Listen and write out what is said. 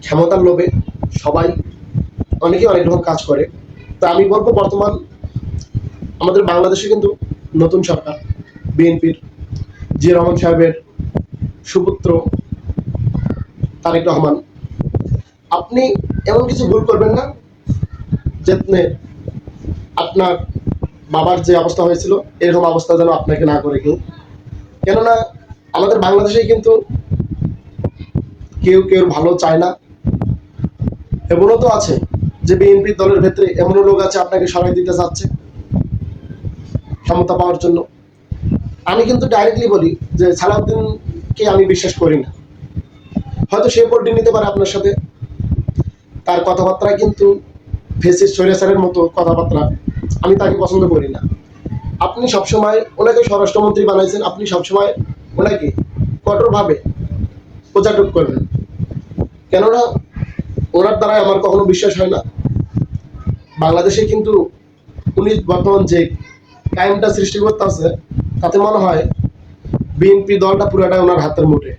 ক্ষমতার লোভে সবাই অনেকেই অনেক রকম কাজ করে। তো আমি বলবো বর্তমান আমাদের বাংলাদেশে কিন্তু নতুন সরকার বিএনপির জিয়া রহমান সাহেবের সুপুত্র তারেক রহমান, আপনি এমন কিছু ভুল করবেন না যেখানে আপনার বাবার যে অবস্থা হয়েছিল এরকম অবস্থা যেন আপনাকে না করে কেউ। কেননা আমাদের বাংলাদেশে কিন্তু কেউ কেউ ভালো চায় না। এমনও তো আছে যে বিএনপি দলের ভেতরে এমনও লোক আছে আপনাকে সরাই দিতে চাচ্ছে ক্ষমতা পাওয়ার জন্য। আমি কিন্তু ডাইরেক্টলি বলি যে সালাউদ্দিনকে আমি বিশ্বাস করি না। হয়তো সে পল্টি নিতে পারে আপনার সাথে, তার কথাবার্তা কিন্তু ফেসিস স্বৈরাচারের মতো কথাবার্তা, আমি তাকে পছন্দ করি না। আপনি সবসময় ওনাকে স্বরাষ্ট্রমন্ত্রী বানাইছেন, আপনি সবসময় ওনাকে কঠোরভাবে প্রচারক করবেন, কেননা ওনার দ্বারাই আমার কখনো বিশ্বাস হয় না। বাংলাদেশে কিন্তু উনি বর্তমান যে টাইমটা সৃষ্টি করতে আছে তাতে মনে হয় বিএনপি দলটা পুরাটা ওনার হাতের মুঠে।